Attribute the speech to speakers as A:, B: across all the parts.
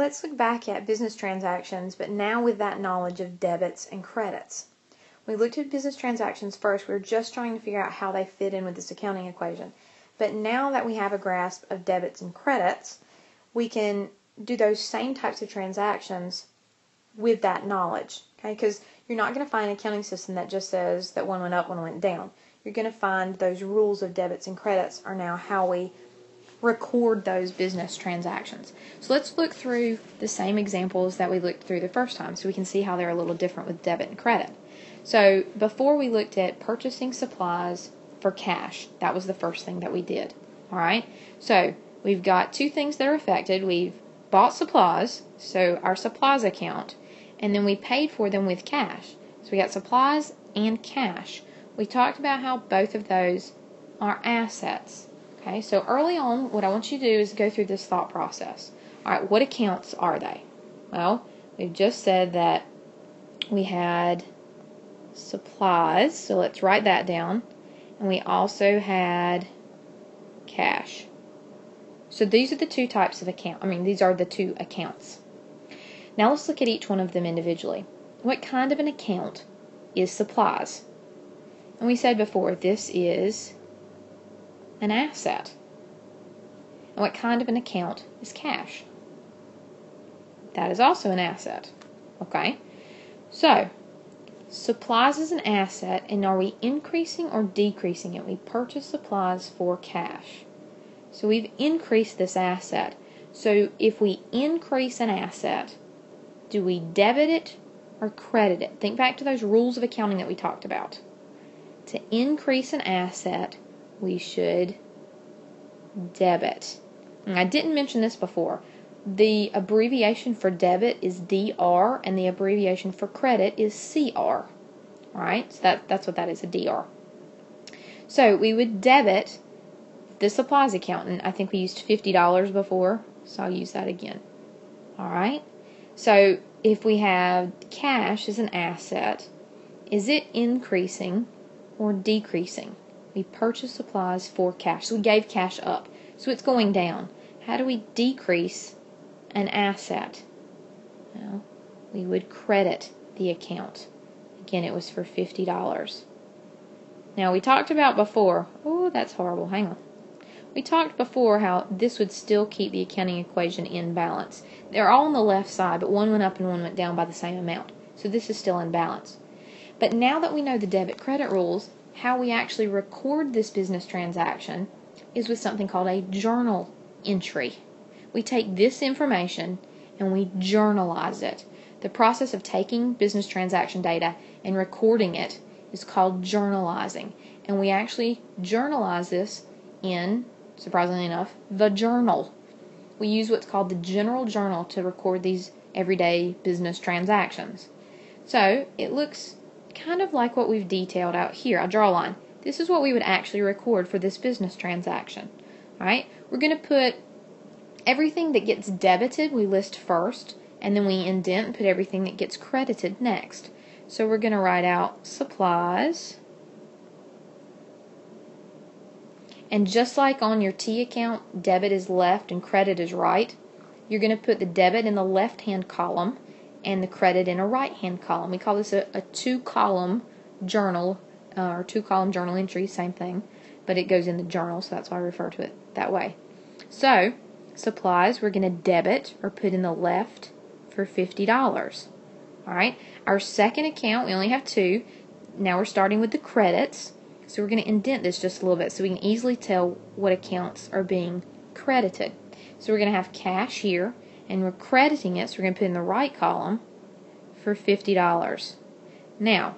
A: let's look back at business transactions, but now with that knowledge of debits and credits. We looked at business transactions first. We were just trying to figure out how they fit in with this accounting equation. But now that we have a grasp of debits and credits, we can do those same types of transactions with that knowledge. Okay? Because you're not going to find an accounting system that just says that one went up, one went down. You're going to find those rules of debits and credits are now how we record those business transactions. So let's look through the same examples that we looked through the first time so we can see how they're a little different with debit and credit. So before we looked at purchasing supplies for cash. That was the first thing that we did. Alright, so we've got two things that are affected. We've bought supplies, so our supplies account, and then we paid for them with cash. So we got supplies and cash. We talked about how both of those are assets. Okay, so early on, what I want you to do is go through this thought process. Alright, what accounts are they? Well, we've just said that we had supplies, so let's write that down. And we also had cash. So these are the two types of account. These are the two accounts. Now let's look at each one of them individually. What kind of an account is supplies? And we said before, this is an asset. And what kind of an account is cash? That is also an asset. Okay? So, supplies is an asset, and are we increasing or decreasing it? We purchase supplies for cash. So we've increased this asset. So if we increase an asset, do we debit it or credit it? Think back to those rules of accounting that we talked about. To increase an asset, we should debit. And I didn't mention this before. The abbreviation for debit is DR, and the abbreviation for credit is CR. Alright, so that's what that is, a DR. So we would debit the supplies account, and I think we used $50 before, so I'll use that again. Alright, so if we have cash as an asset, is it increasing or decreasing? We purchased supplies for cash, so we gave cash up, so it's going down. How do we decrease an asset? Well, we would credit the account. Again, it was for $50. Now, we talked about before, oh, that's horrible, hang on. We talked before how this would still keep the accounting equation in balance. They're all on the left side, but one went up and one went down by the same amount. So this is still in balance. But now that we know the debit-credit rules, how we actually record this business transaction is with something called a journal entry. We take this information and we journalize it. The process of taking business transaction data and recording it is called journalizing. And we actually journalize this in, surprisingly enough, the journal. We use what's called the general journal to record these everyday business transactions. So it looks kind of like what we've detailed out here. I'll draw a line. This is what we would actually record for this business transaction. Alright, we're going to put everything that gets debited, we list first, and then we indent and put everything that gets credited next. So we're going to write out supplies. And just like on your T account, debit is left and credit is right, you're going to put the debit in the left-hand column and the credit in a right-hand column. We call this a two-column journal, or two-column journal entry, same thing, but it goes in the journal, so that's why I refer to it that way. So, supplies, we're going to debit or put in the left for $50. Alright, our second account, we only have two. Now we're starting with the credits. So we're going to indent this just a little bit so we can easily tell what accounts are being credited. So we're going to have cash here, and we're crediting it, so we're going to put in the right column for $50. Now,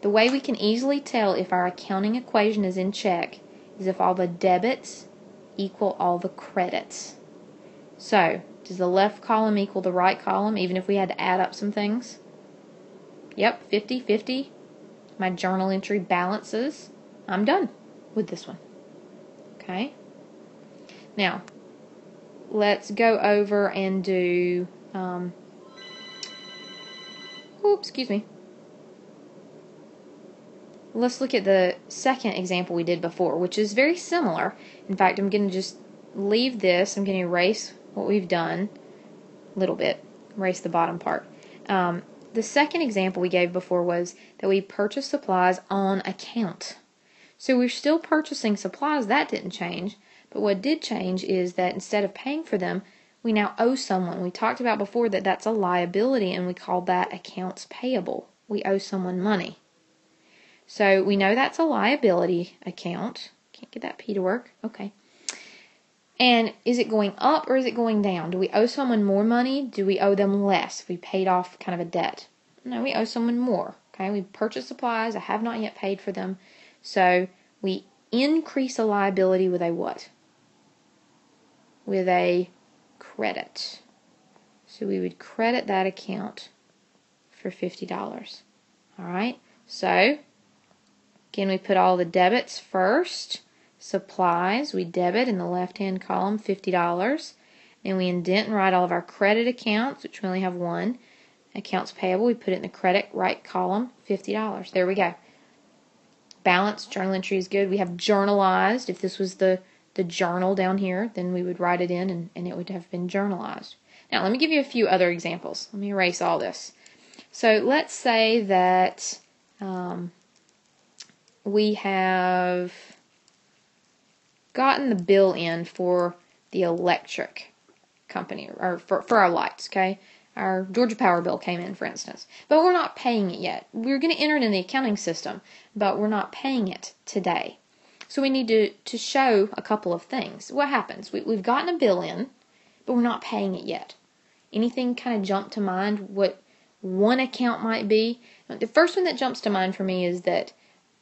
A: the way we can easily tell if our accounting equation is in check is if all the debits equal all the credits. So, does the left column equal the right column, even if we had to add up some things? Yep, 50, 50. My journal entry balances. I'm done with this one. Okay. Now, let's go over and do, excuse me. Let's look at the second example we did before, which is very similar. In fact, I'm going to just leave this. I'm going to erase what we've done. little bit. Erase the bottom part. The second example we gave before was that we purchased supplies on account. So we're still purchasing supplies. That didn't change. But what did change is that instead of paying for them, we now owe someone. We talked about before that that's a liability, and we called that accounts payable. We owe someone money. So we know that's a liability account. Can't get that P to work. Okay. And is it going up or is it going down? Do we owe someone more money? Do we owe them less if we paid off kind of a debt? No, we owe someone more. Okay, we purchased supplies. I have not yet paid for them. So we increase a liability with a what? With a credit. So we would credit that account for $50. All right, so again, we put all the debits first. Supplies, we debit in the left-hand column, $50. Then we indent and write all of our credit accounts, which we only have one. Accounts payable, we put it in the credit right column, $50. There we go. Balance, journal entry is good. We have journalized. If this was the journal down here, then we would write it in and it would have been journalized. Now, let me give you a few other examples. Let me erase all this. So let's say that we have gotten the bill in for the electric company, or for our lights, okay? Our Georgia Power bill came in, for instance. But we're not paying it yet. We're going to enter it in the accounting system, but we're not paying it today. So we need to show a couple of things. What happens? We've gotten a bill in, but we're not paying it yet. Anything kind of jump to mind what one account might be? The first one that jumps to mind for me is that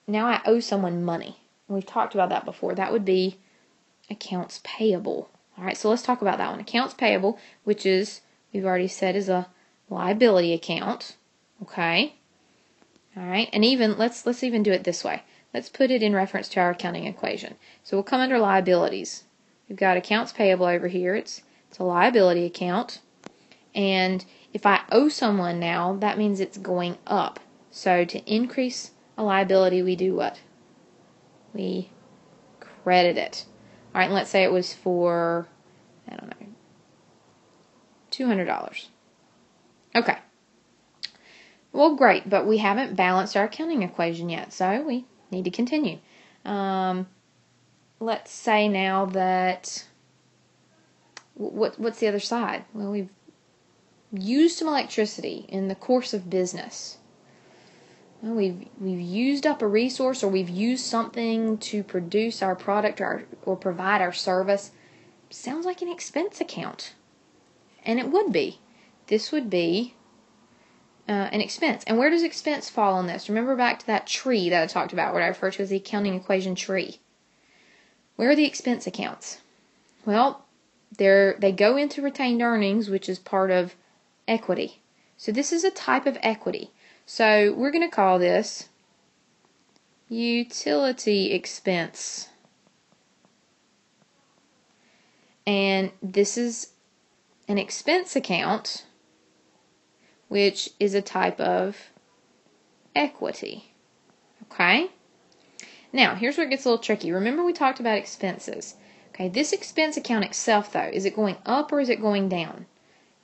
A: now I owe someone money. We've talked about that before. That would be accounts payable. All right, so let's talk about that one. Accounts payable, which is, we've already said, is a liability account. Okay. All right, and even let's even do it this way. Let's put it in reference to our accounting equation. So we'll come under liabilities. We've got accounts payable over here. It's a liability account. And if I owe someone now, that means it's going up. So to increase a liability, we do what? We credit it. All right, and let's say it was for, I don't know, $200. Okay. Well, great, but we haven't balanced our accounting equation yet, so we need to continue. Let's say now that, what's the other side? Well, we've used some electricity in the course of business. Well, we've used up a resource, or we've used something to produce our product or provide our service. Sounds like an expense account. And it would be. This would be an expense. And where does expense fall on this? Remember back to that tree that I talked about, what I refer to as the accounting equation tree. Where are the expense accounts? Well, they go into retained earnings, which is part of equity. So this is a type of equity. So we're going to call this utility expense. And this is an expense account, which is a type of equity. Okay? Now, here's where it gets a little tricky. Remember we talked about expenses. Okay, this expense account itself, though, is it going up or is it going down?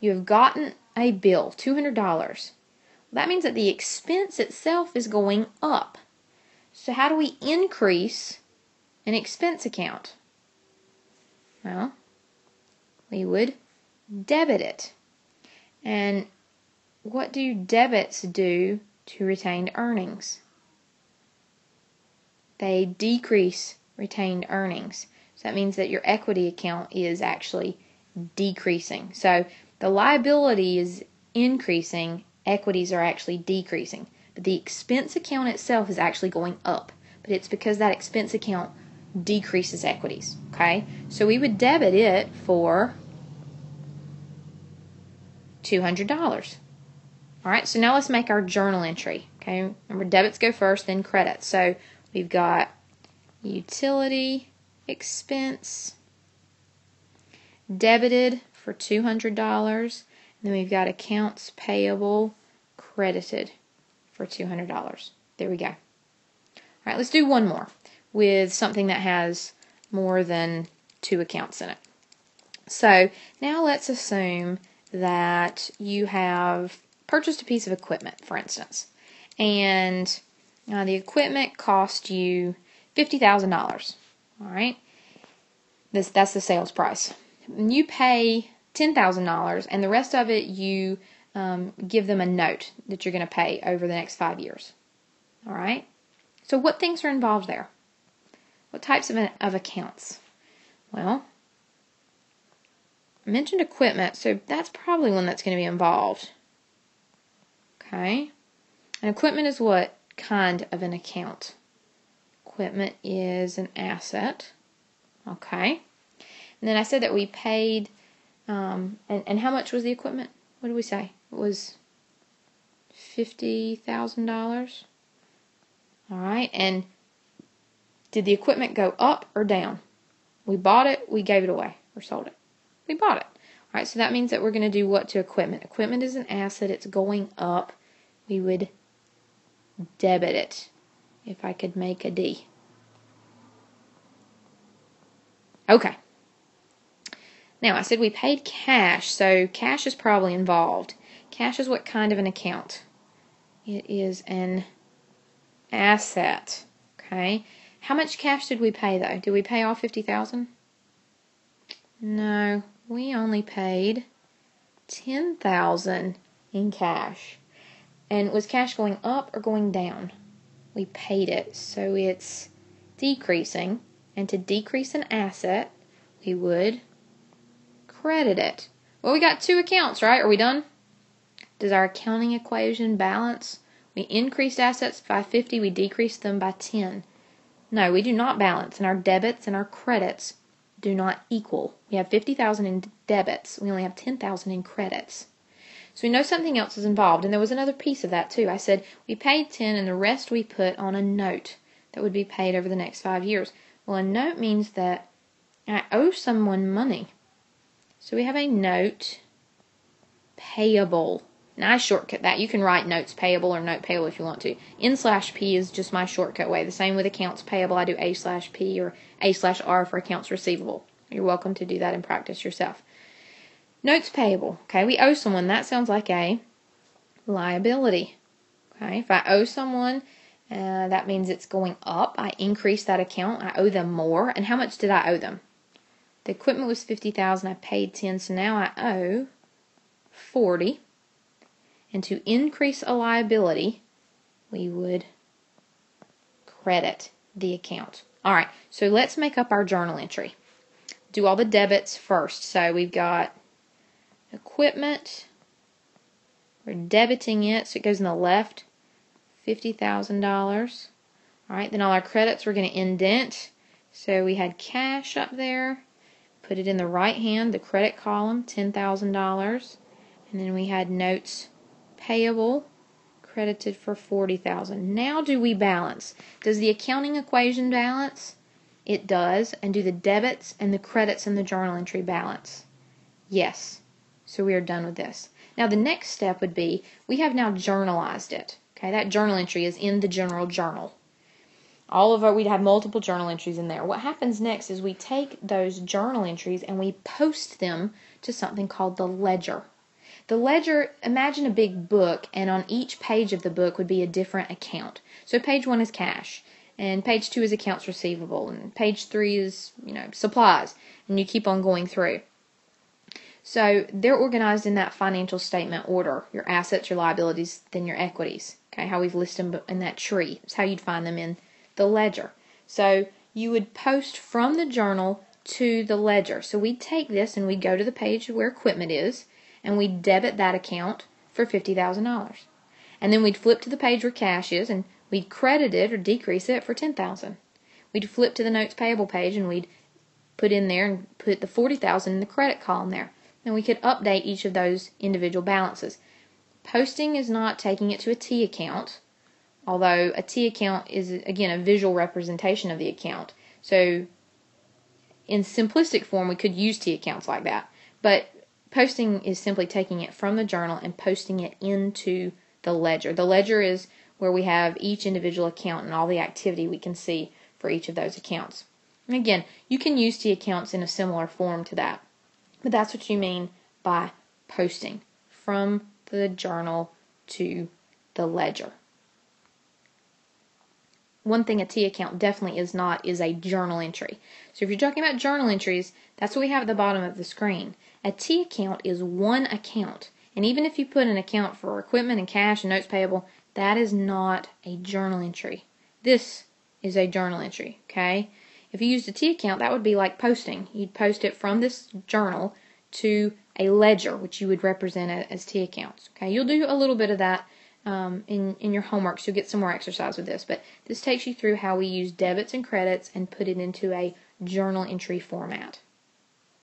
A: You have gotten a bill, $200. That means that the expense itself is going up. So how do we increase an expense account? Well, we would debit it. And what do debits do to retained earnings? They decrease retained earnings. So that means that your equity account is actually decreasing. So the liability is increasing, equities are actually decreasing. But the expense account itself is actually going up. But it's because that expense account decreases equities. Okay? So we would debit it for $200. Alright, so now let's make our journal entry. Okay, remember debits go first, then credits. So we've got utility expense debited for $200. Then we've got accounts payable credited for $200. There we go. All right, let's do one more with something that has more than two accounts in it. So now let's assume that you have purchased a piece of equipment, for instance, and the equipment cost you $50,000. All right, that's the sales price. You pay $10,000, and the rest of it you give them a note that you're going to pay over the next 5 years. All right. So what things are involved there? What types of accounts? Well, I mentioned equipment, so that's probably one that's going to be involved. Okay. And equipment is what kind of an account? Equipment is an asset. Okay. And then I said that we paid, and how much was the equipment? What did we say? It was $50,000. All right. And did the equipment go up or down? We bought it, we gave it away, or sold it. We bought it. All right, so that means that we're going to do what to equipment? Equipment is an asset. It's going up. We would debit it, if I could make a D. Okay. Now, I said we paid cash, so cash is probably involved. Cash is what kind of an account? It is an asset. Okay. How much cash did we pay, though? Did we pay all $50,000? No, we only paid $10,000 in cash. And was cash going up or going down? We paid it, so it's decreasing. And to decrease an asset, we would credit it. Well, we got two accounts, right? Are we done? Does our accounting equation balance? We increased assets by 50, we decreased them by 10. No, we do not balance, and our debits and our credits do not equal. We have $50,000 in debits. We only have $10,000 in credits. So we know something else is involved, and there was another piece of that too. I said we paid 10, and the rest we put on a note that would be paid over the next 5 years. Well, a note means that I owe someone money. So we have a note payable. Now I shortcut that. You can write notes payable or note payable if you want to. N/P is just my shortcut way. The same with accounts payable. I do A/P or A/R for accounts receivable. You're welcome to do that and practice yourself. Notes payable. Okay, we owe someone. That sounds like a liability. Okay, if I owe someone, that means it's going up. I increase that account. I owe them more. And how much did I owe them? The equipment was $50,000. I paid 10, so now I owe 40. And to increase a liability, we would credit the account. All right, so let's make up our journal entry. Do all the debits first. So we've got equipment. We're debiting it, so it goes in the left, $50,000. All right, then all our credits we're going to indent. So we had cash up there. Put it in the right hand, the credit column, $10,000. And then we had notes payable, credited for $40,000. Now do we balance? Does the accounting equation balance? It does. And do the debits and the credits in the journal entry balance? Yes. So we are done with this. Now the next step would be, we have now journalized it. Okay, that journal entry is in the general journal. We'd have multiple journal entries in there. What happens next is we take those journal entries and we post them to something called the ledger. The ledger, imagine a big book, and on each page of the book would be a different account. So page 1 is cash, and page 2 is accounts receivable, and page 3 is, supplies, and you keep on going through. So they're organized in that financial statement order: your assets, your liabilities, then your equities. Okay, how we've listed them in that tree. It's how you'd find them in the ledger. So you would post from the journal to the ledger. So we'd take this and we'd go to the page where equipment is, and we'd debit that account for $50,000. And then we'd flip to the page where cash is, and we'd credit it or decrease it for $10,000. We'd flip to the notes payable page, and we'd put in there and put the $40,000 in the credit column there. And we could update each of those individual balances. Posting is not taking it to a T account, although a T account is, again, a visual representation of the account. So in simplistic form, we could use T accounts like that. But posting is simply taking it from the journal and posting it into the ledger. The ledger is where we have each individual account and all the activity we can see for each of those accounts. And again, you can use T accounts in a similar form to that. But that's what you mean by posting from the journal to the ledger. One thing a T account definitely is not is a journal entry. So if you're talking about journal entries, that's what we have at the bottom of the screen. A T account is one account. And even if you put an account for equipment and cash and notes payable, that is not a journal entry. This is a journal entry, okay? If you used a T account, that would be like posting. You'd post it from this journal to a ledger, which you would represent as T accounts, okay? You'll do a little bit of that in your homework, so you'll get some more exercise with this. But this takes you through how we use debits and credits and put it into a journal entry format.